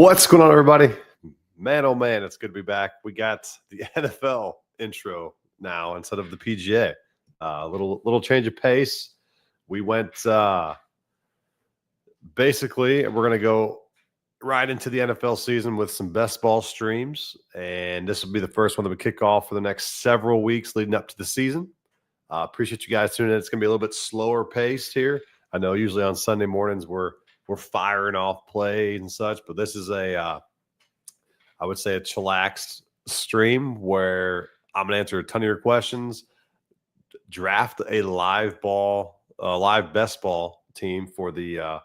What's going on, everybody? Man, oh man, it's good to be back. We got the NFL intro now instead of the PGA. Little change of pace. We went basically, we're going to go right into the NFL season with some best ball streams, and this will be the first one that we kick off for the next several weeks leading up to the season. Appreciate you guys tuning in. It's going to be a little bit slower paced here. I know usually on Sunday mornings we're firing off plays and such, but this is I would say a chillaxed stream where I'm going to answer a ton of your questions, draft a live best ball team for the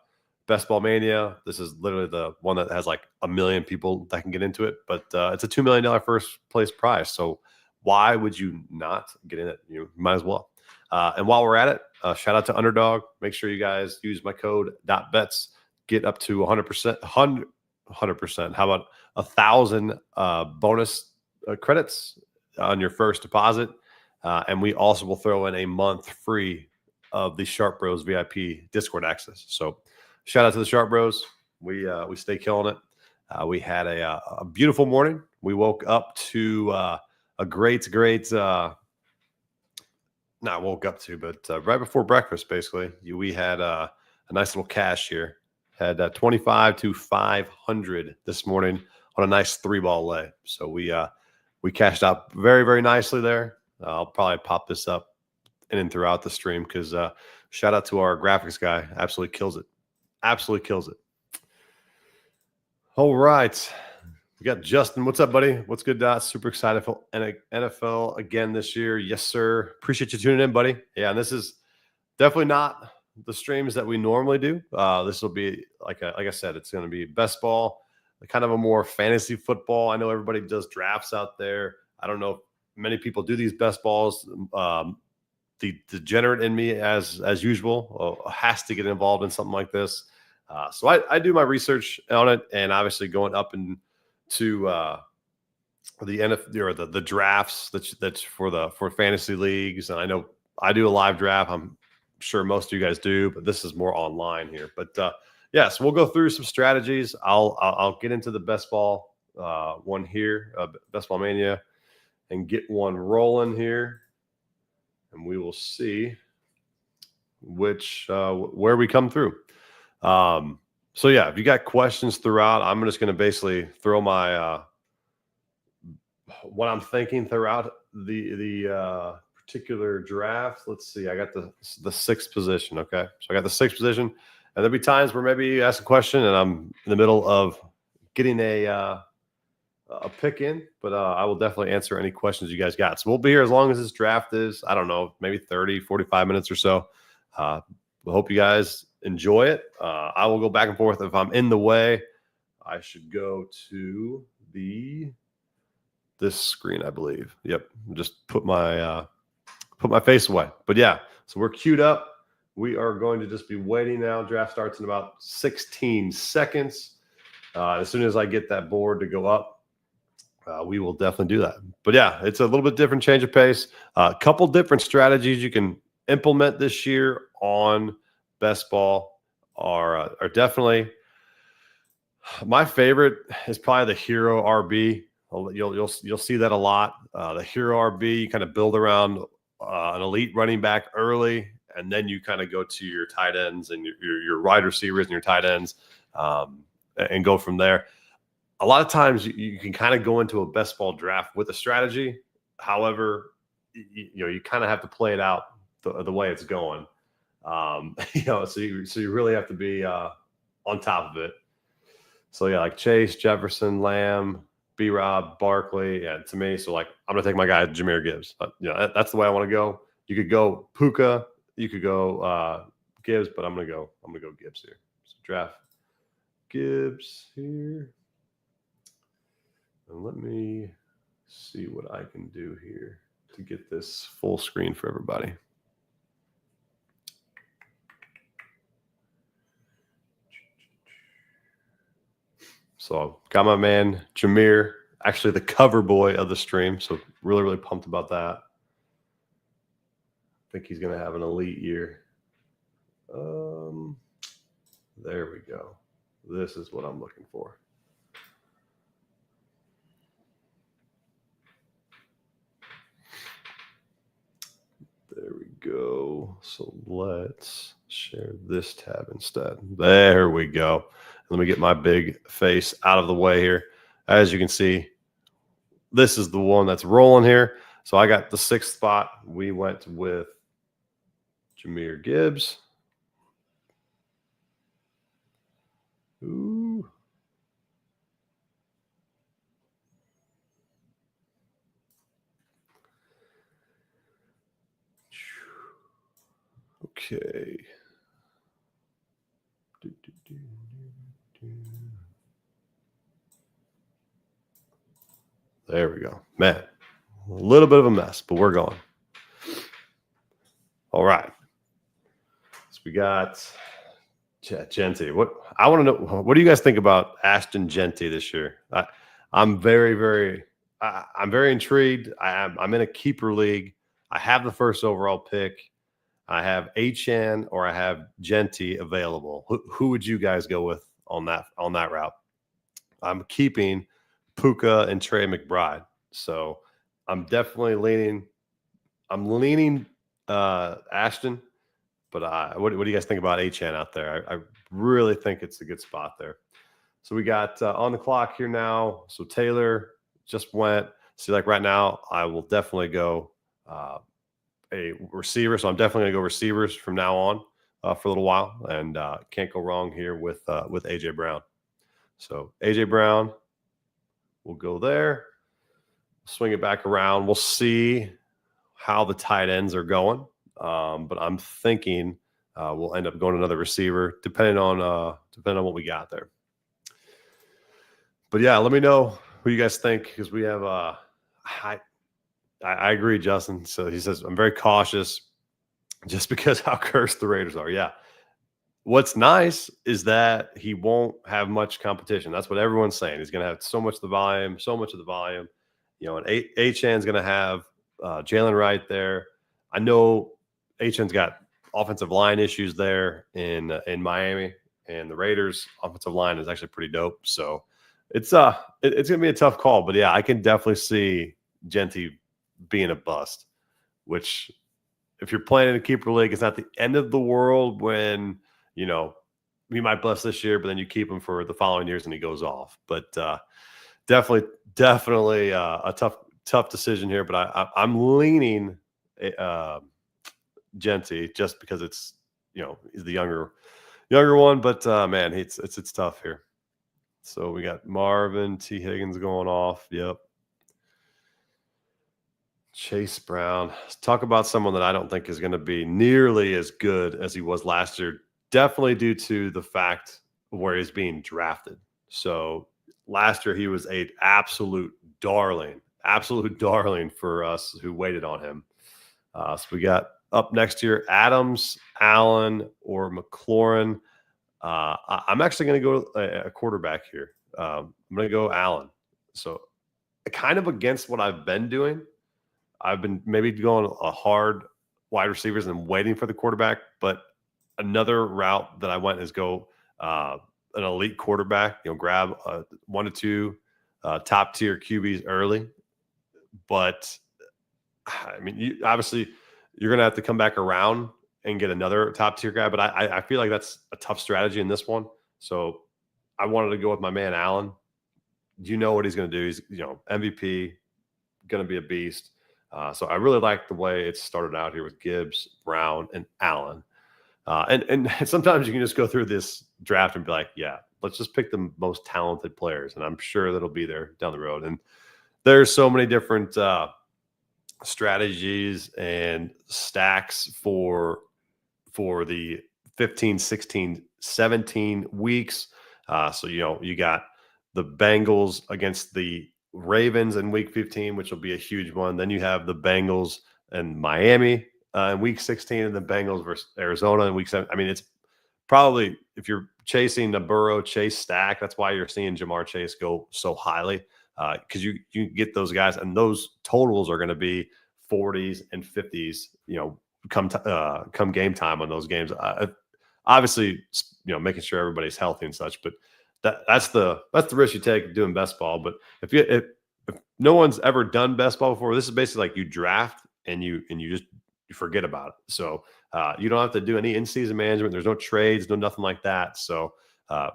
Best Ball Mania. This is literally the one that has like 1 million people that can get into it, but it's a $2 million first place prize. So why would you not get in it? You might as well. And while we're at it, shout out to Underdog. Make sure you guys use my code DotBets. Get up to 100%. 100%. How about 1,000 bonus credits on your first deposit? And we also will throw in a month free of the Sharp Bros VIP Discord access. So shout out to the Sharp Bros. We stay killing it. We had a beautiful morning. We woke up to a great not woke up to, but right before breakfast, basically, we had a nice little cash here. Had 25 to 500 this morning on a nice 3-ball lay. So we cashed out very, very nicely there. I'll probably pop this up in and throughout the stream because shout out to our graphics guy. Absolutely kills it. Absolutely kills it. All right. We got Justin. What's up, buddy? What's good, Dot? Super excited for NFL again this year. Yes, sir. Appreciate you tuning in, buddy. Yeah, and this is definitely not the streams that we normally do. This will be, like I said, it's going to be best ball, kind of a more fantasy football. I know everybody does drafts out there. I don't know if many people do these best balls. The degenerate in me, as usual, has to get involved in something like this. So I do my research on it, and obviously going up into the NFL or the drafts that's for fantasy leagues. And I know I do a live draft. I'm sure most of you guys do, but this is more online here. But so we'll go through some strategies. I'll get into the best ball one here, Best Ball Mania, and get one rolling here, and we will see where we come through. So yeah, if you got questions throughout, I'm just going to basically throw my what I'm thinking throughout the particular draft. Let's see. I got the sixth position. Okay, so I got the sixth position, and there'll be times where maybe you ask a question and I'm in the middle of getting a pick in, but I will definitely answer any questions you guys got. So we'll be here as long as this draft is, I don't know, maybe 30, 45 minutes or so. We hope you guys enjoy it. I will go back and forth. If I'm in the way, I should go to this screen, I believe. Yep. Just put my face away. But yeah, so we're queued up. We are going to just be waiting now. Draft starts in about 16 seconds. As soon as I get that board to go up, we will definitely do that. But yeah, it's a little bit different change of pace. A couple different strategies you can implement this year on best ball are definitely, my favorite is probably the hero RB. You'll see that a lot. The hero RB, you kind of build around an elite running back early, and then you kind of go to your tight ends and your wide receivers and your tight ends, and go from there. A lot of times you can kind of go into a best ball draft with a strategy. However, you kind of have to play it out the way it's going. So you really have to be on top of it. So yeah, like Chase, Jefferson, Lamb, B-Rob, Barkley, yeah, to me. So like, I'm gonna take my guy Jahmyr Gibbs. But that's the way I want to go. You could go Puka, you could go Gibbs, but I'm gonna go Gibbs here. So draft Gibbs here, and let me see what I can do here to get this full screen for everybody. So got my man Jahmyr, actually the cover boy of the stream. So really, really pumped about that. I think he's going to have an elite year. There we go. This is what I'm looking for. So let's share this tab instead. There we go. Let me get my big face out of the way here. As you can see, this is the one that's rolling here. So I got the 6th spot. We went with Jahmyr Gibbs. Ooh. Okay. There we go. Man, a little bit of a mess, but we're going. All right. So we got Genty. What I want to know, what do you guys think about Ashton Genty this year? I'm very intrigued. I'm in a keeper league. I have the 1st overall pick. I have Achane or I have Genty available. Who would you guys go with on that route? I'm keeping Puka and Trey McBride. So I'm definitely leaning Ashton. But what do you guys think about Achane out there? I really think it's a good spot there. So we got on the clock here now. So Taylor just went. See, like right now, I will definitely go a receiver. So I'm definitely going to go receivers from now on for a little while. And can't go wrong here with A.J. Brown. So A.J. Brown will go there. Swing it back around. We'll see how the tight ends are going. But I'm thinking we'll end up going another receiver, depending on what we got there. But yeah, let me know who you guys think, because we have I agree, Justin. So he says I'm very cautious, just because how cursed the Raiders are. Yeah. What's nice is that he won't have much competition. That's what everyone's saying. He's going to have so much of the volume. You know, and Achane's going to have Jalen Wright there. I know Achane's got offensive line issues there in Miami, and the Raiders' offensive line is actually pretty dope. So it's going to be a tough call. But yeah, I can definitely see Genty being a bust, which if you're playing in a keeper league, it's not the end of the world when, you know, you might bust this year, but then you keep him for the following years and he goes off. But definitely a tough decision here. But I'm leaning Genty just because it's, you know, he's the younger one. But man, it's tough here. So we got Marvin T. Higgins going off. Yep. Chase Brown. Let's talk about someone that I don't think is going to be nearly as good as he was last year. Definitely due to the fact of where he's being drafted. So last year he was an absolute darling for us who waited on him. So we got up next year Adams, Allen, or McLaurin. I'm actually going to go a quarterback here. I'm going to go Allen. So kind of against what I've been doing. I've been maybe going a hard wide receivers and waiting for the quarterback, but another route that I went is go an elite quarterback, you know, grab 1 to 2 top tier QBs early. But I mean, obviously you're going to have to come back around and get another top tier guy, but I feel like that's a tough strategy in this one. So I wanted to go with my man, Allen. You know what he's going to do. He's, you know, MVP, going to be a beast. So I really like the way it started out here with Gibbs, Brown, and Allen. And sometimes you can just go through this draft and be like, yeah, let's just pick the most talented players. And I'm sure that'll be there down the road. And there's so many different strategies and stacks for the 15, 16, 17 weeks. So, you know, you got the Bengals against the Ravens in week 15, which will be a huge one. Then you have the Bengals and Miami in week 16, and the Bengals versus Arizona in week 7. I mean, it's probably, if you're chasing the Burrow Chase stack, that's why you're seeing Jamar Chase go so highly, because you get those guys, and those totals are going to be 40s and 50s, you know, come game time on those games. Obviously, you know, making sure everybody's healthy and such, but that's the risk you take doing best ball. But if no one's ever done best ball before, this is basically like you draft and you forget about it. So You don't have to do any in-season management. There's no trades, no nothing like that. So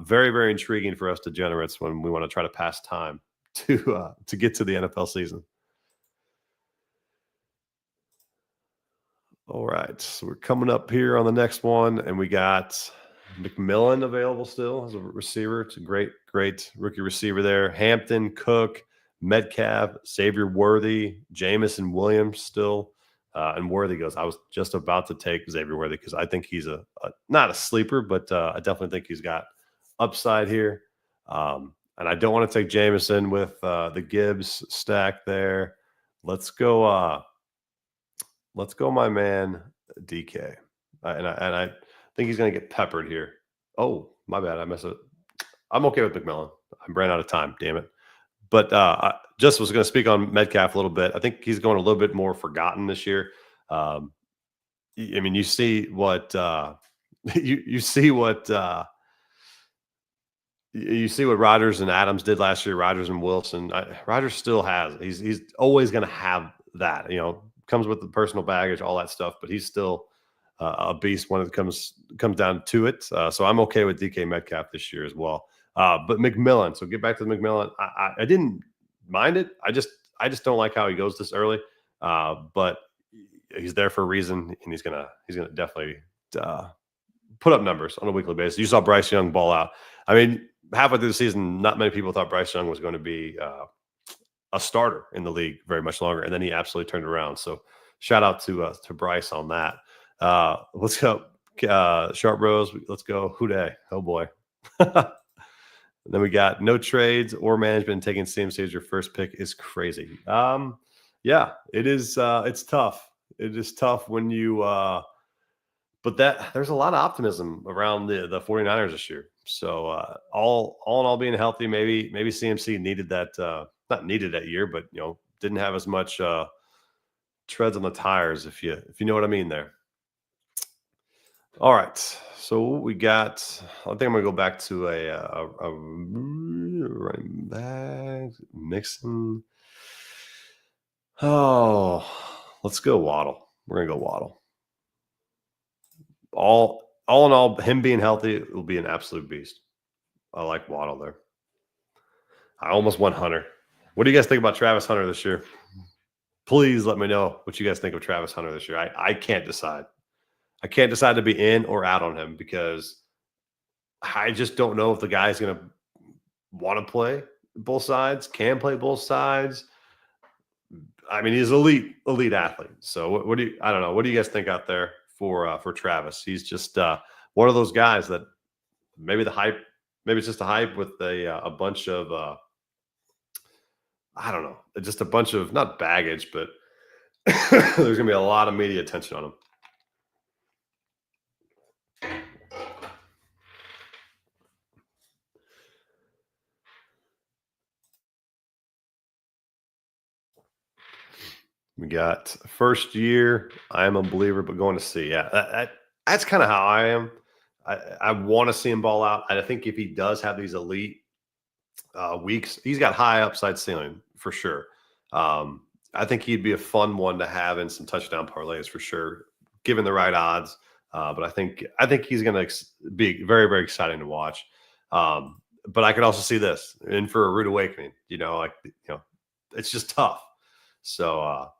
very, very intriguing for us degenerates when we want to try to pass time to get to the NFL season. All right, so we're coming up here on the next one, and we got McMillan available still as a receiver. It's a great rookie receiver there. Hampton, Cook, Metcalf, Xavier Worthy, Jamison Williams still. And Worthy goes, I was just about to take Xavier Worthy because I think he's not a sleeper, but I definitely think he's got upside here. And I don't want to take Jamison with the Gibbs stack there. Let's go, my man DK. And I think he's going to get peppered here. Oh, my bad. I messed up. I'm okay with McMillan. I ran out of time. Damn it. But I just was going to speak on Metcalf a little bit. I think he's going a little bit more forgotten this year. I mean, you see what you see what Rodgers and Adams did last year. Rodgers and Wilson. Rodgers still has. He's always going to have that. Comes with the personal baggage, all that stuff. But he's still a beast when it comes down to it. So I'm okay with DK Metcalf this year as well. But McMillan. So get back to the McMillan. I didn't mind it. I just don't like how he goes this early. But he's there for a reason, and he's gonna definitely put up numbers on a weekly basis. You saw Bryce Young ball out. I mean, halfway through the season, not many people thought Bryce Young was going to be a starter in the league very much longer, and then he absolutely turned around. So shout out to Bryce on that. Let's go, Sharp Bros. Let's go, Houday. Oh boy. Then we got no trades or management. Taking CMC as your first pick is crazy. Yeah, it is. It's tough. It is tough when you. But there's a lot of optimism around the 49ers this year. So all in all, being healthy, maybe CMC needed that. Not needed that year, but didn't have as much treads on the tires, if you know what I mean there. All right, so we got. I think I'm gonna go back to a running back Mixon. Oh, let's go Waddle. We're gonna go Waddle. All in all, him being healthy will be an absolute beast. I like Waddle there. I almost went Hunter. What do you guys think about Travis Hunter this year? Please let me know what you guys think of Travis Hunter this year. I can't decide. I can't decide to be in or out on him because I just don't know if the guy's going to want to play both sides, can play both sides. I mean, he's elite athlete. So what do you? I don't know. What do you guys think out there for Travis? He's just one of those guys that maybe it's just a hype with a bunch of I don't know, just a bunch of not baggage, but there's going to be a lot of media attention on him. We got first year. I am a believer, but going to see. Yeah, that's kind of how I am. I want to see him ball out. I think if he does have these elite weeks, he's got high upside ceiling for sure. I think he'd be a fun one to have in some touchdown parlays for sure, given the right odds. But I think he's going to be very, very exciting to watch. But I could also see this in for a rude awakening. It's just tough. So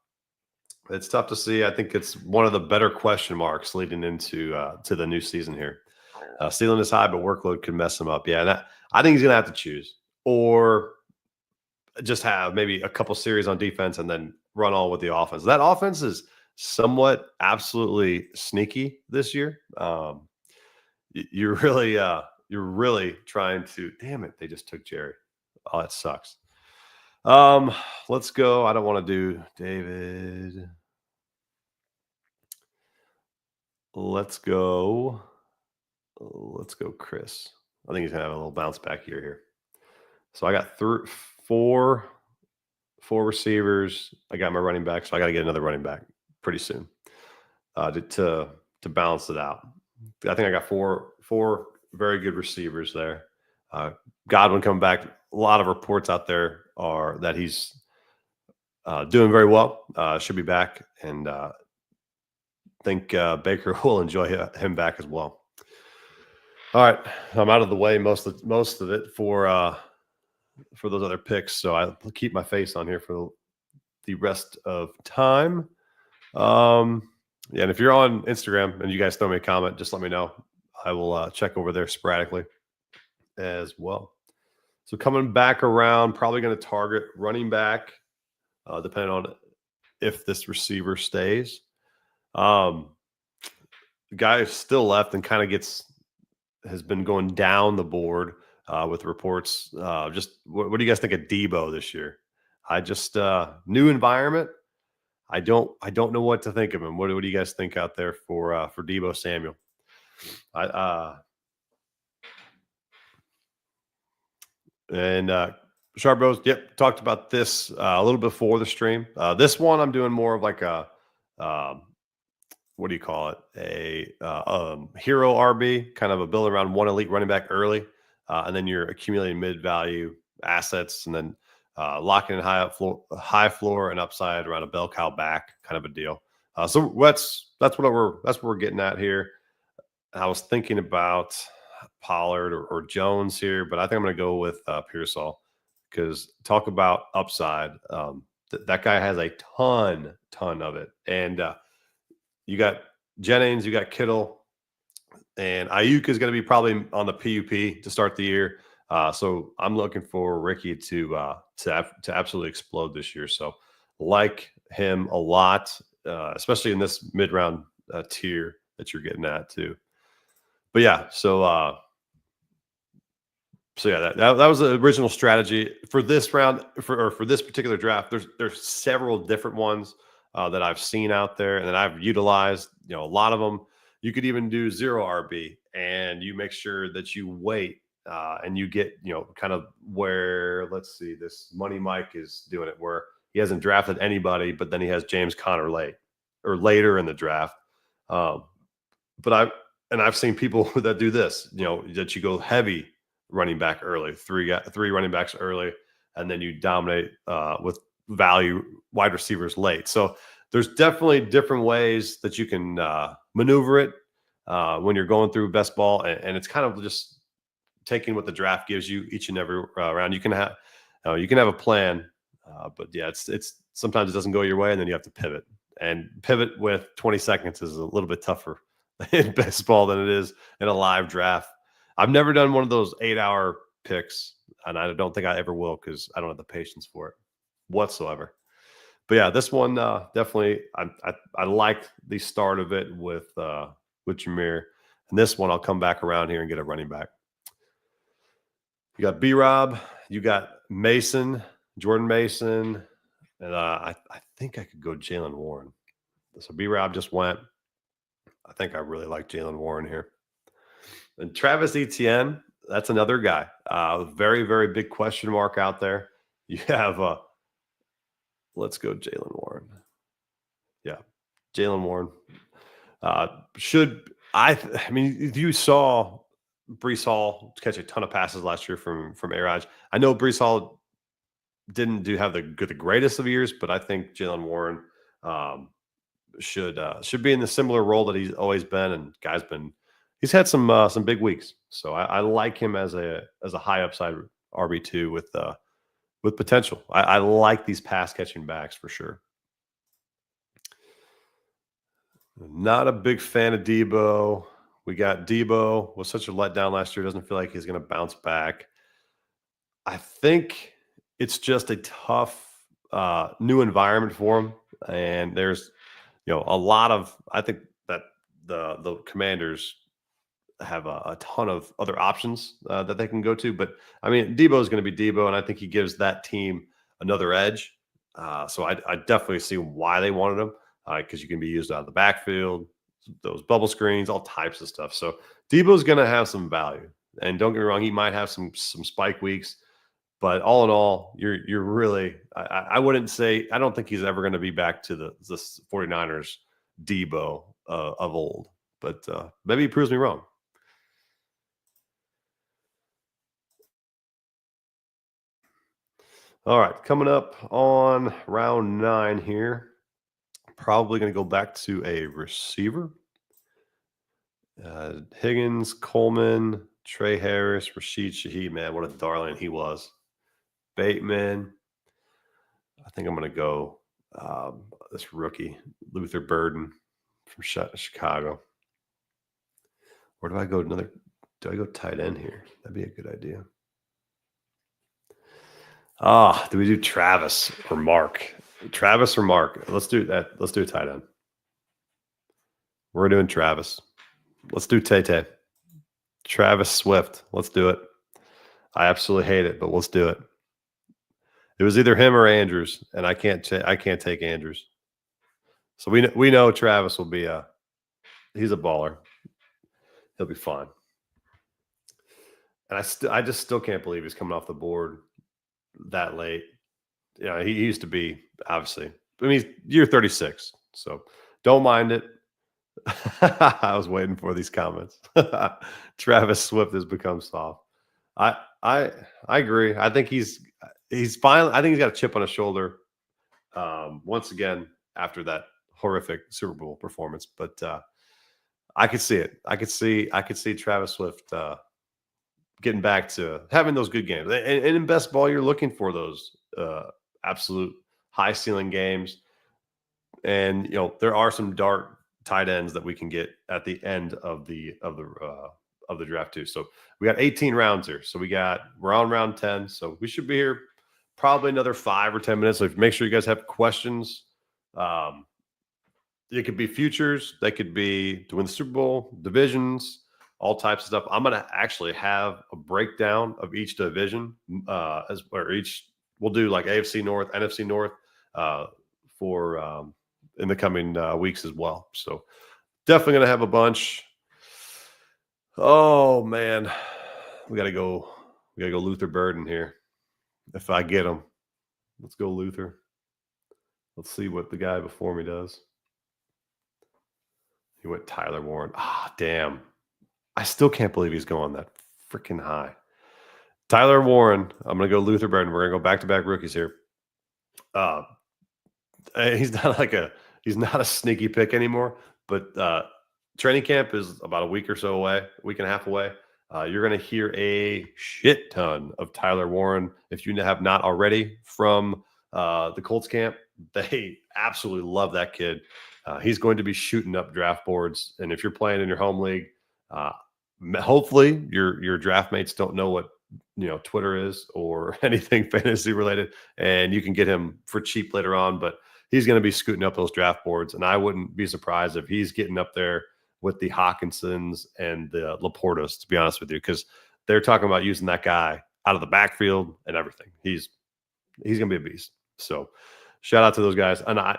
it's tough to see. I think it's one of the better question marks leading into to the new season here. Ceiling is high, but workload could mess him up. Yeah, and I think he's going to have to choose, or just have maybe a couple series on defense and then run all with the offense. That offense is somewhat absolutely sneaky this year. You're really trying to. Damn it! They just took Jerry. Oh, that sucks. Let's go. I don't want to do David. Let's go Chris. I think he's gonna have a little bounce back year here. So I got four receivers. I got my running back, so I got to get another running back pretty soon to balance it out. I think I got four very good receivers there. Godwin coming back. A lot of reports out there are that he's doing very well. Should be back, and think Baker will enjoy him back as well. All right, I'm out of the way most of it for those other picks, so I'll keep my face on here for the rest of time. Yeah, and if you're on Instagram and you guys throw me a comment, just let me know. I will check over there sporadically as well. So coming back around, probably going to target running back, depending on if this receiver stays. The guy is still left and kind of has been going down the board with reports. Just what do you guys think of Debo this year? I just new environment. I don't know what to think of him. What do you guys think out there for Debo Samuel? Charbos, yep, talked about this a little before the stream. This one I'm doing more of like a what do you call it? A hero RB, kind of a build around one elite running back early, and then you're accumulating mid-value assets, and then locking in high floor and upside around a bell cow back, kind of a deal. So that's what we're getting at here. I was thinking about Pollard or Jones here, but I think I'm going to go with Pearsall, because talk about upside. That guy has a ton of it, and you got Jennings, you got Kittle, and Ayuk is going to be probably on the PUP to start the year. So I'm looking for Ricky to absolutely explode this year. So like him a lot, especially in this mid-round tier that you're getting at too. But yeah, so yeah, that was the original strategy for this round for this particular draft. There's several different ones that I've seen out there and that I've utilized. A lot of them. You could even do 0 RB, and you make sure that you wait and you get kind of where, let's see, this Money Mike is doing it where he hasn't drafted anybody, but then he has James Conner later in the draft. But I've seen people that do this, that you go heavy running back early, three running backs early, and then you dominate with value wide receivers late. So there's definitely different ways that you can maneuver it when you're going through best ball, and it's kind of just taking what the draft gives you each and every round. You can have a plan, but yeah, it's sometimes it doesn't go your way, and then you have to pivot. And pivot with 20 seconds is a little bit tougher in best ball than it is in a live draft. I've never done one of those 8-hour picks, and I don't think I ever will, because I don't have the patience for it whatsoever. But yeah, this one definitely I like the start of it with Jameer, and this one I'll come back around here and get a running back. You got B-Rob, you got Jordan Mason, and I think I could go Jaylen Warren. So B-Rob just went. I think I really like Jaylen Warren here. And Travis Etienne, that's another guy. Very, very big question mark out there. You have let's go Jaylen Warren. Yeah, Jaylen Warren. I mean, you saw Breece Hall catch a ton of passes last year from A-Raj. I know Breece Hall didn't have the greatest of years, but I think Jaylen Warren should be in the similar role that he's always been, and he's had some big weeks. So I like him as a high upside RB2 with potential. I like these pass catching backs for sure. Not a big fan of Debo. We got Debo was such a letdown last year. Doesn't feel like he's going to bounce back. I think it's just a tough new environment for him, and there's a lot of, I think that the Commanders have a ton of other options that they can go to. But I mean, Debo is going to be Debo, and I think he gives that team another edge. So I definitely see why they wanted him, because you can be used out of the backfield, those bubble screens, all types of stuff. So Debo's going to have some value, and don't get me wrong, he might have some spike weeks. But all in all, you're really, I wouldn't say, I don't think he's ever going to be back to the 49ers Debo of old. But maybe he proves me wrong. All right, coming up on round 9 here. Probably going to go back to a receiver. Higgins, Coleman, Trey Harris, Rashid Shaheed. Man, what a darling he was. Bateman. I think I'm going to go this rookie, Luther Burden from Chicago. Or do I go do I go tight end here? That'd be a good idea. Do we do Travis or Mark? Travis or Mark? Let's do that. Let's do a tight end. We're doing Travis. Let's do Tay. Travis Swift. Let's do it. I absolutely hate it, but let's do it. It was either him or Andrews, and I can't take Andrews. So we know Travis will be he's a baller. He'll be fine. And I just still can't believe he's coming off the board that late. Yeah, he used to be, obviously. I mean, you're 36, so don't mind it. I was waiting for these comments. Travis Swift has become soft. I agree. I think he's fine. I think he's got a chip on his shoulder. Once again, after that horrific Super Bowl performance, but I could see it. I could see Travis Swift getting back to having those good games. And in best ball, you're looking for those absolute high ceiling games. And there are some dark tight ends that we can get at the end of the draft too. So we got 18 rounds here. So we're on round 10. So we should be here probably another 5 or 10 minutes. So make sure you guys have questions. It could be futures. They could be to win the Super Bowl, divisions, all types of stuff. I'm going to actually have a breakdown of each division we'll do like AFC North, NFC North for in the coming weeks as well. So definitely going to have a bunch. Oh man, we got to go Luther Burden here. If I get him, let's go Luther. Let's see what the guy before me does. He went Tyler Warren. Damn. I still can't believe he's going that freaking high. Tyler Warren. I'm going to go Luther Burden. We're going to go back-to-back rookies here. He's not a sneaky pick anymore, but training camp is about a week and a half away. You're going to hear a shit ton of Tyler Warren. If you have not already from the Colts camp, they absolutely love that kid. He's going to be shooting up draft boards. And if you're playing in your home league, hopefully your draft mates don't know what Twitter is or anything fantasy related, and you can get him for cheap later on. But he's going to be scooting up those draft boards, and I wouldn't be surprised if he's getting up there with the Hawkinsons and the Laportas, to be honest with you, because they're talking about using that guy out of the backfield and everything. He's going to be a beast. So shout out to those guys. And I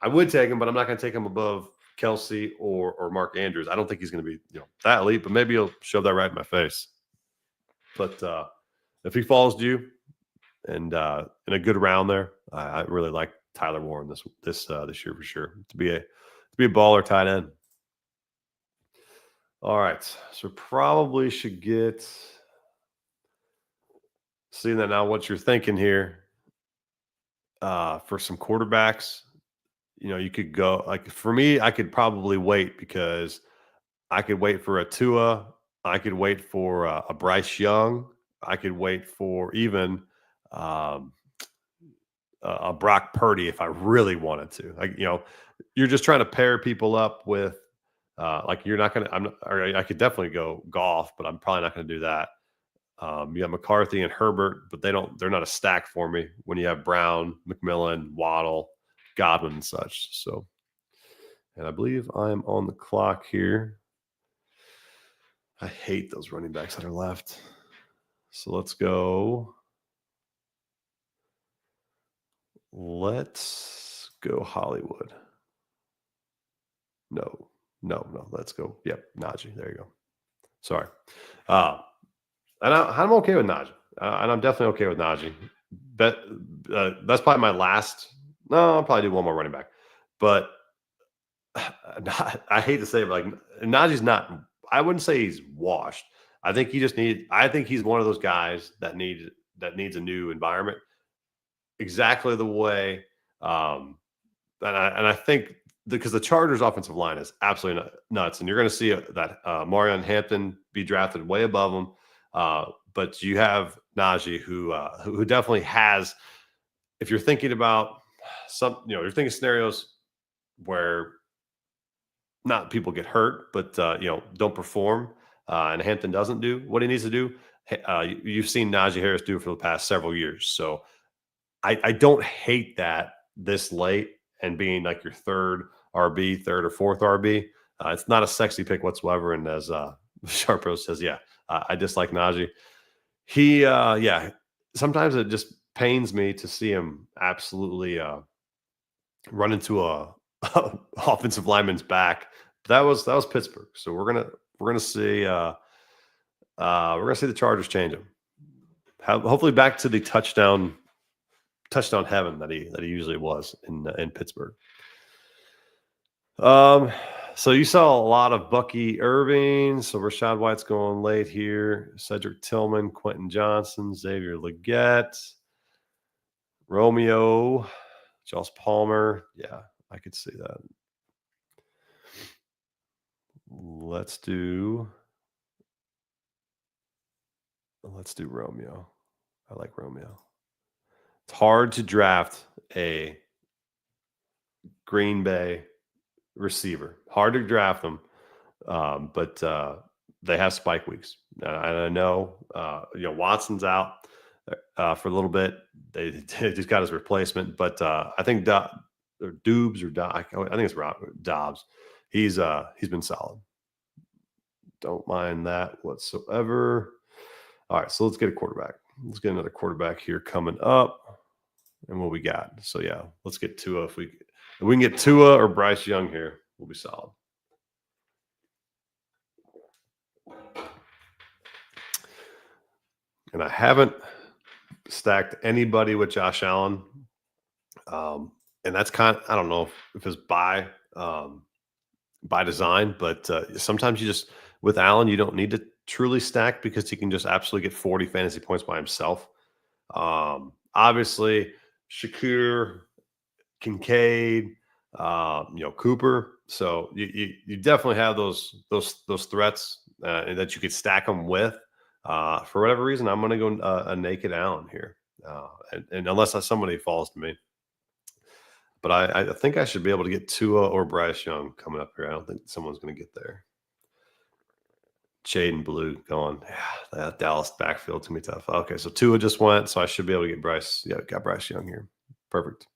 would take him, but I'm not going to take him above Kelsey or Mark Andrews. I don't think he's going to be that elite, but maybe he'll shove that right in my face. But if he falls to you and in a good round there, I really like Tyler Warren this year for sure to be a baller tight end. All right, so probably should get seeing that now. What you're thinking here for some quarterbacks, you could go like for me. I could probably wait because I could wait for a Tua. I could wait for a Bryce Young. I could wait for even a Brock Purdy if I really wanted to. You're just trying to pair people up with you're not going to. I could definitely go golf, but I'm probably not going to do that. You have McCarthy and Herbert, but they're not a stack for me when you have Brown, McMillan, Waddle, Godwin, and such. So, and I believe I'm on the clock here. I hate those running backs that are left. So let's go. Let's go Hollywood. No. Let's go. Yep, Najee. There you go. Sorry. And I'm okay with Najee. And I'm definitely okay with Najee. That's probably my last. No, I'll probably do one more running back. But I hate to say it, but Najee's not. I wouldn't say he's washed. I think he's one of those guys that needs a new environment. Exactly the way and I think because the Chargers' offensive line is absolutely nuts, and you're going to see that Marion Hampton be drafted way above him. But you have Najee, who definitely has. If you're thinking about you're thinking scenarios where not people get hurt, but don't perform, and Hampton doesn't do what he needs to do. You've seen Najee Harris do it for the past several years, so I don't hate that this late and being like your third RB, third or fourth RB. It's not a sexy pick whatsoever. And as Sharpro says, I dislike Najee. Sometimes it just pains me to see him absolutely run into a offensive lineman's back. That was Pittsburgh. So we're gonna see the Chargers change him. Hopefully back to the touchdown heaven that he usually was in Pittsburgh. So you saw a lot of Bucky Irving. So Rashad White's going late here. Cedric Tillman, Quentin Johnson, Xavier Legette, Romeo, Josh Palmer. Yeah, I could see that. Let's do Romeo. I like Romeo. It's hard to draft a Green Bay receiver. Hard to draft them, but they have spike weeks. And I know, Watson's out for a little bit. They just got his replacement, but I think I think it's Dobbs. He's been solid. Don't mind that whatsoever. All right, so let's get a quarterback. Let's get another quarterback here coming up. And what we got. So yeah, let's get Tua. If we can get Tua or Bryce Young here, we'll be solid. And I haven't stacked anybody with Josh Allen. And that's I don't know if it's by design, but sometimes with Allen, you don't need to truly stack because he can just absolutely get 40 fantasy points by himself. Obviously, Shakur, Kincaid, Cooper. So you definitely have those threats that you could stack them with. For whatever reason, I'm going to go a naked Allen here, and unless somebody falls to me. But I think I should be able to get Tua or Bryce Young coming up here. I don't think someone's going to get there. Shade and Blue going. Yeah, that Dallas backfield's going to be tough. Okay, so Tua just went, so I should be able to get Bryce. Yeah, got Bryce Young here. Perfect.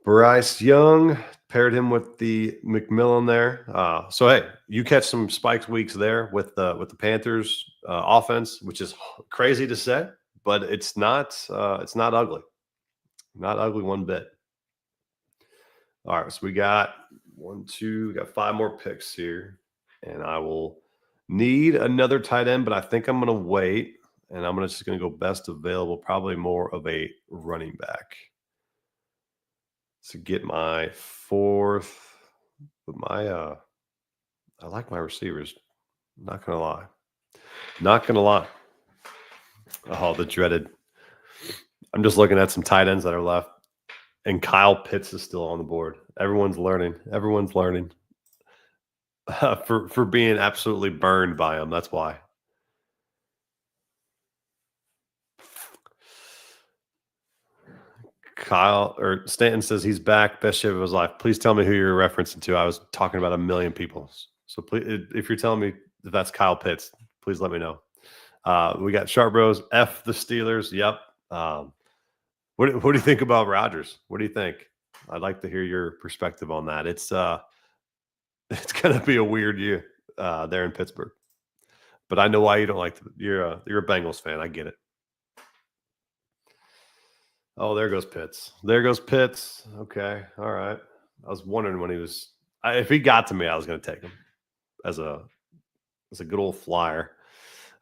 Bryce Young, paired him with the McMillan there. So hey, you catch some spiked weeks there with the Panthers offense, which is crazy to say, but it's not ugly. Not ugly one bit. All right, so we got 5 more picks here, and I will need another tight end, but I think I'm going to wait, and I'm just going to go best available, probably more of a running back. To get my fourth, but I like my receivers. Not gonna lie. Oh, the dreaded. I'm just looking at some tight ends that are left, and Kyle Pitts is still on the board. Everyone's learning. For being absolutely burned by him. That's why. Stanton says he's back. Best shape of his life. Please tell me who you're referencing to. I was talking about a million people. So please, if you're telling me that that's Kyle Pitts, please let me know. We got Sharp Bros. F the Steelers. Yep. What do you think about Rodgers? What do you think? I'd like to hear your perspective on that. It's going to be a weird year there in Pittsburgh. But I know why you don't like you're a Bengals fan. I get it. Oh, there goes Pitts. Okay. All right. I was wondering when if he got to me, I was going to take him as a good old flyer.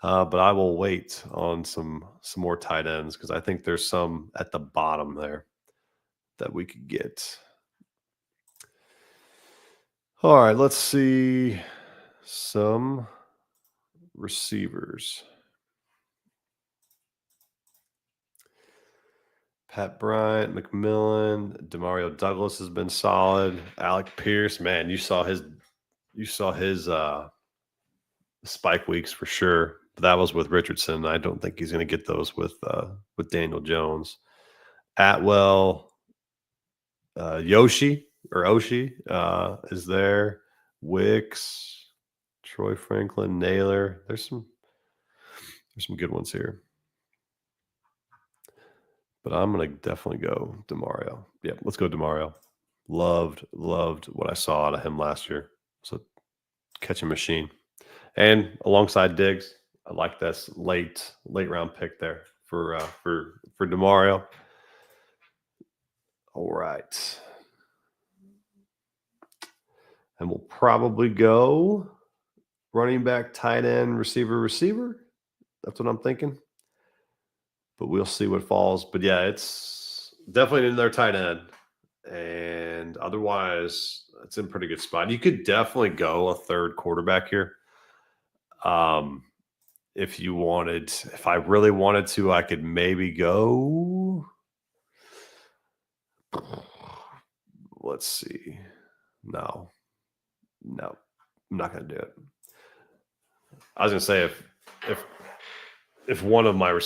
But I will wait on some more tight ends because I think there's some at the bottom there that we could get. All right. Let's see some receivers. Pat Bryant, McMillan, Demario Douglas has been solid. Alec Pierce, man, you saw his spike weeks for sure. But that was with Richardson. I don't think he's going to get those with Daniel Jones. Atwell, Yoshi or Oshi is there. Wicks, Troy Franklin, Naylor. There's some good ones here. But I'm going to definitely go DeMario. Yeah, let's go DeMario. Loved what I saw out of him last year. So catching machine. And alongside Diggs, I like this late round pick there for DeMario. All right. And we'll probably go running back, tight end, receiver. That's what I'm thinking. But we'll see what falls. But yeah, it's definitely in their tight end. And otherwise, it's in pretty good spot. You could definitely go a third quarterback here. If you wanted, if I really wanted to, I could maybe go. Let's see. No, I'm not going to do it. I was going to say if one of my,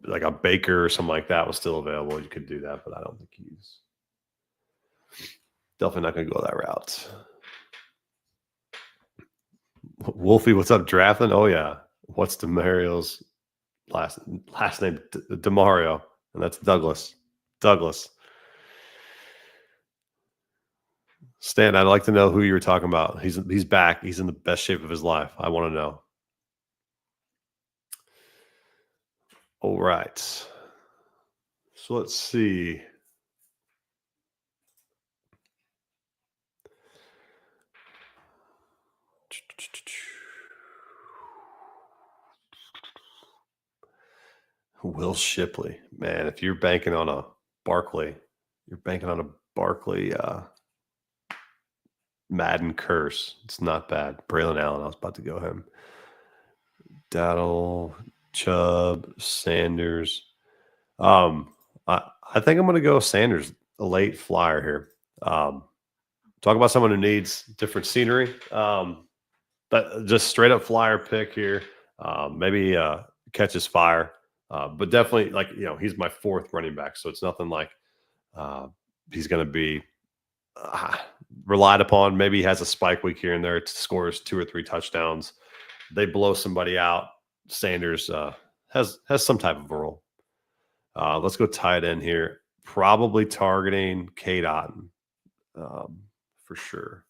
like a Baker or something like that was still available, you could do that, but I don't think he's definitely not going to go that route. Wolfie, what's up, drafting? Oh yeah, what's DeMario's last name? DeMario, and that's Douglas. Stan, I'd like to know who you were talking about. He's back. He's in the best shape of his life. I want to know. All right. So let's see. Will Shipley. Man, if you're banking on a Barkley, Madden curse. It's not bad. Braylon Allen, I was about to go him. Daddle, Chubb, Sanders. I think I'm going to go Sanders, a late flyer here. Talk about someone who needs different scenery. But just straight up flyer pick here. Maybe catches fire. But definitely, he's my fourth running back, so it's nothing like he's going to be relied upon. Maybe he has a spike week here and there. It scores 2 or 3 touchdowns. They blow somebody out. Sanders has some type of a role. Let's go tight end here. Probably targeting Cade Otton for sure.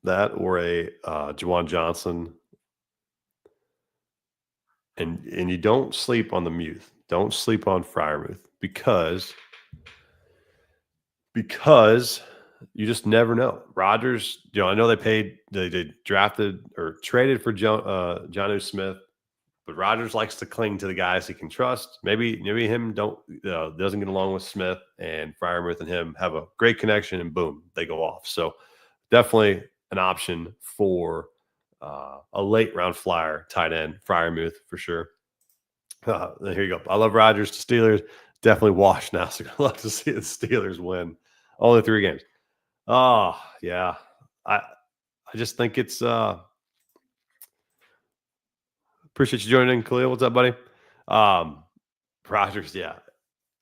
That or a Juwan Johnson. And you don't sleep on the Muth. Don't sleep on Freiermuth because you just never know. Rodgers, I know they drafted or traded for Jonnu Smith, but Rodgers likes to cling to the guys he can trust. Maybe him doesn't get along with Smith, and Freiermuth and him have a great connection, and boom, they go off. So definitely an option for a late round flyer tight end, Freiermuth for sure. Here you go. I love Rodgers to Steelers. Definitely washed now. So I'd love to see the Steelers win. Only 3 games. Oh, yeah. I just think it's appreciate you joining in, Khalil. What's up, buddy? Rodgers, yeah.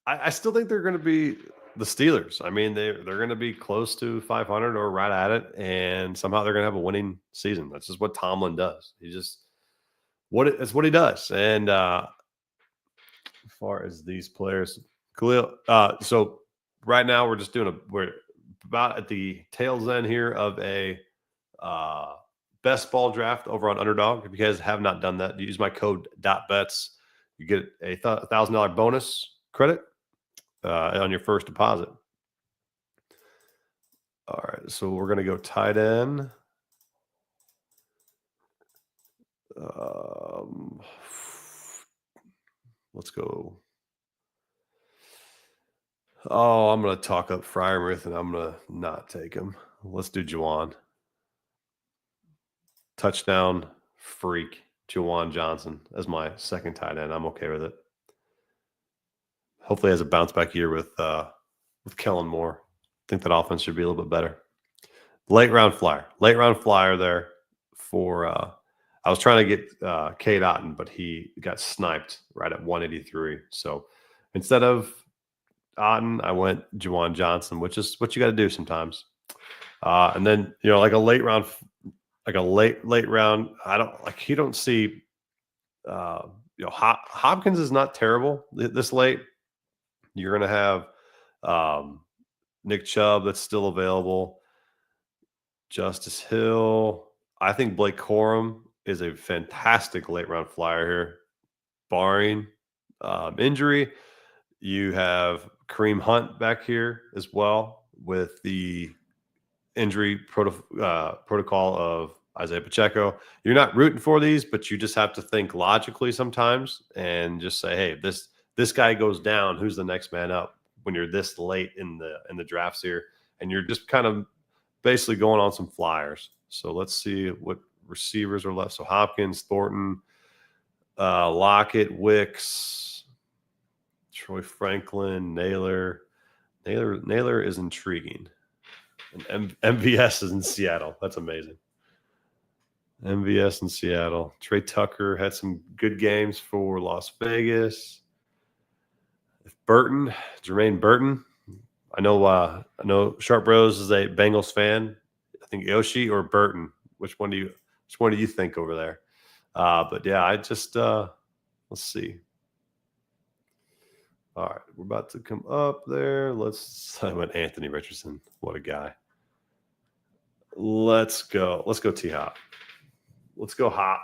I still think they're going to be the Steelers. I mean, they're going to be close to 500 or right at it, and somehow they're going to have a winning season. That's just what Tomlin does. That's what he does. And as far as these players, Khalil, so right now we're about at the tail's end here of a best ball draft over on Underdog. If you guys have not done that, use my code DotBets. You get a $1,000 bonus credit on your first deposit. All right, so we're going to go tight end. Let's go. Oh, I'm going to talk up Freiermuth, and I'm going to not take him. Let's do Juwan. Touchdown freak, Juwan Johnson as my second tight end. I'm okay with it. hopefully has a bounce back year with Kellen Moore. I think that offense should be a little bit better. Late round flyer there for. I was trying to get Cade Otton, but he got sniped right at 183. So instead of Otton, I went Juwan Johnson, which is what you got to do sometimes. And then like a late round, late round. I don't like. You don't see. Hopkins is not terrible this late. You're going to have Nick Chubb that's still available. Justice Hill. I think Blake Corum is a fantastic late round flyer here, barring injury. You have Kareem Hunt back here as well with the injury protocol of Isaiah Pacheco. You're not rooting for these, but you just have to think logically sometimes and just say, hey, this guy goes down, who's the next man up when you're this late in the drafts here, and you're just kind of basically going on some flyers. So let's see what receivers are left. So Hopkins, Thornton, Lockett, Wicks, Troy Franklin, Naylor. Naylor is intriguing. And MVS is in Seattle. That's amazing. MVS in Seattle. Trey Tucker had some good games for Las Vegas. Jermaine Burton. I know Sharp Bros is a Bengals fan. I think Yoshi or Burton. Which one do you think over there? But yeah, I just let's see. All right, we're about to come up there. I went Anthony Richardson. What a guy. Let's go T-Hop. Let's go Hop.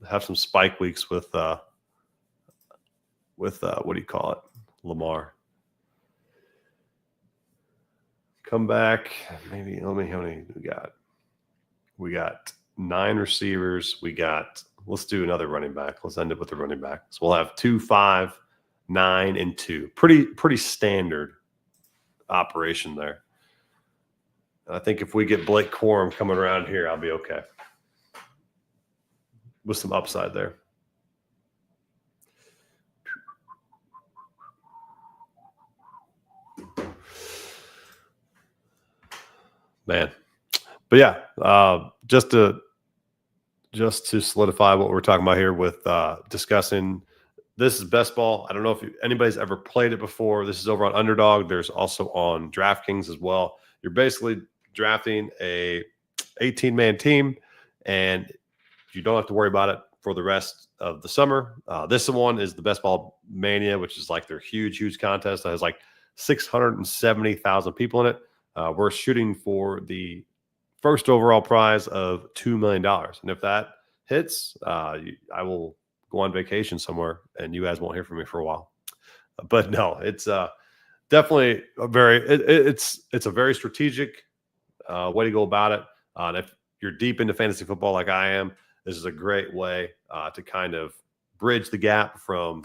Have some spike weeks with what do you call it? Lamar. Come back. Maybe how many we got? We got 9 receivers. Let's do another running back. Let's end it with the running back. So we'll have 2, 5, 9, and 2. Pretty standard operation there. I think if we get Blake Corum coming around here, I'll be okay. With some upside there. Man. But yeah, just to solidify what we're talking about here with discussing, this is best ball. I don't know if anybody's ever played it before. This is over on Underdog. There's also on DraftKings as well. You're basically drafting a 18-man team, and you don't have to worry about it for the rest of the summer. This one is the Best Ball Mania, which is like their huge contest that has like 670,000 people in it. We're shooting for the first overall prize of $2 million. And if that hits, I will go on vacation somewhere and you guys won't hear from me for a while. But no, it's definitely it's a very strategic way to go about it. And if you're deep into fantasy football like I am, this is a great way to kind of bridge the gap from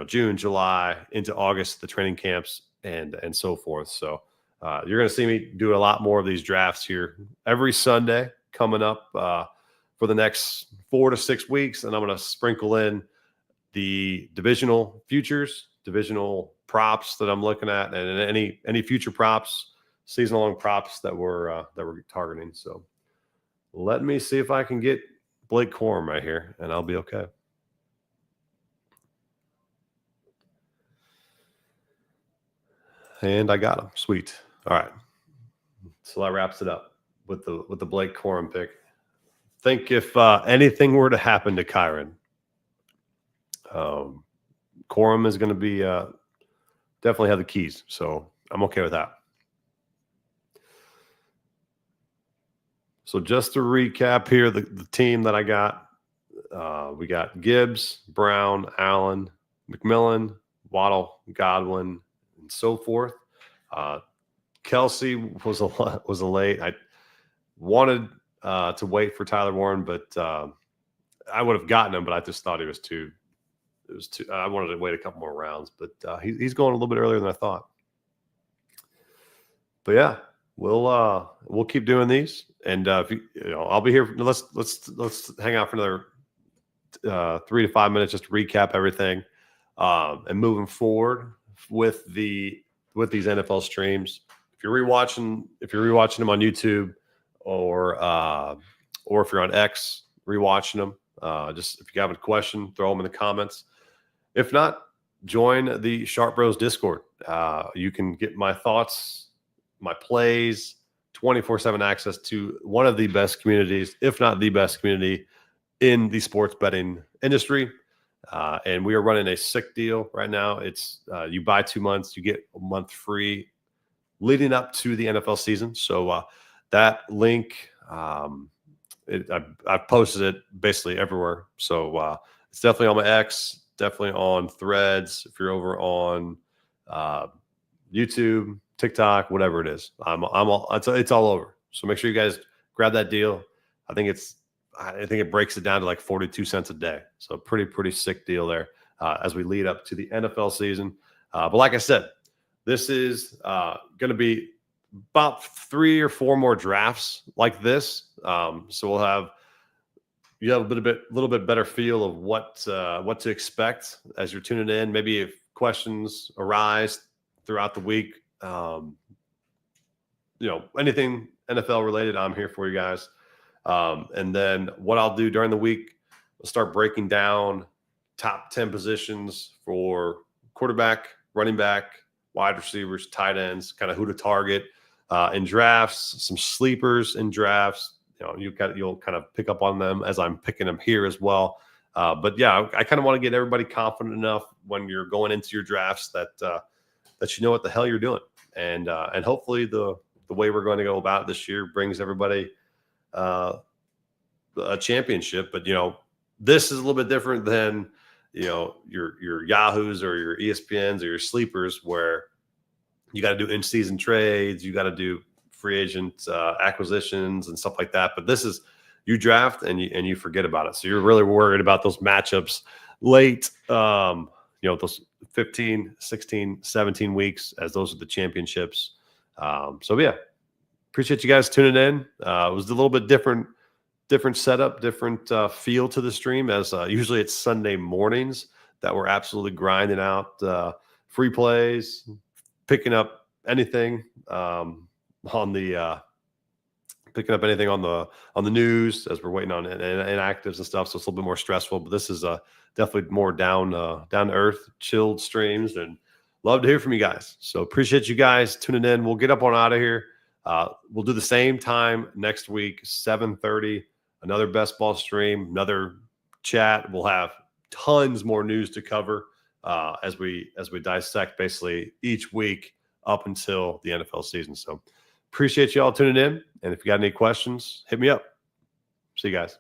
June, July into August, the training camps and so forth. So you're going to see me do a lot more of these drafts here every Sunday coming up for the next 4 to 6 weeks. And I'm going to sprinkle in the divisional futures, divisional props that I'm looking at, and any future props, season-long props that we're targeting. So let me see if I can get Blake Corum right here, and I'll be okay. And I got him. Sweet. All right. So that wraps it up with the Blake Corum pick. Think if anything were to happen to Kyron, Corum is going to be definitely have the keys. So I'm okay with that. So just to recap here, the team that I got, we got Gibbs, Brown, Allen, McMillan, Waddle, Godwin, and so forth. Kelsey was a late. I wanted to wait for Tyler Warren, but I would have gotten him, but I just thought it was too. I wanted to wait a couple more rounds, but he's going a little bit earlier than I thought. But yeah, we'll keep doing these, and if I'll be here. Let's hang out for another 3 to 5 minutes just to recap everything. and moving forward with these NFL streams. If you're rewatching them on YouTube or if you're on X rewatching them, just if you have a question, throw them in the comments. If not, join the Sharp Bros Discord. You can get my thoughts, my plays, 24/7 access to one of the best communities, if not the best community in the sports betting industry. And we are running a sick deal right now. It's you buy 2 months, you get a month free leading up to the NFL season. So that link, I've posted it basically everywhere. So it's definitely on my X, definitely on Threads. If you're over on YouTube, TikTok, whatever it is, it's all over. So make sure you guys grab that deal. I think it breaks it down to like 42 cents a day. So pretty sick deal there as we lead up to the NFL season. But like I said, this is going to be about 3 or 4 more drafts like this. So you have a little bit better feel of what to expect as you're tuning in. Maybe if questions arise throughout the week, anything NFL related, I'm here for you guys. And then what I'll do during the week, I'll start breaking down top 10 positions for quarterback, running back, wide receivers, tight ends, kind of who to target in drafts, some sleepers in drafts. You'll kind of pick up on them as I'm picking them here as well. But yeah, I kind of want to get everybody confident enough when you're going into your drafts that you know what the hell you're doing, and hopefully the way we're going to go about it this year brings everybody a championship. But this is a little bit different than your Yahoos or your ESPNs or your sleepers, where you got to do in-season trades, you got to do free agent acquisitions and stuff like that. But this is, you draft and you forget about it. So you're really worried about those matchups late, those 15, 16, 17 weeks, as those are the championships. So yeah, appreciate you guys tuning in. It was a little bit different setup, different feel to the stream, as usually it's Sunday mornings that we're absolutely grinding out free plays, picking up anything on the news as we're waiting on inactives and stuff. So it's a little bit more stressful, but this is definitely more down to earth, chilled streams, and love to hear from you guys. So appreciate you guys tuning in. We'll get up on out of here. We'll do the same time next week, 7:30, another best ball stream, another chat. We'll have tons more news to cover as we dissect basically each week up until the NFL season. So appreciate you all tuning in. And if you got any questions, hit me up. See you guys.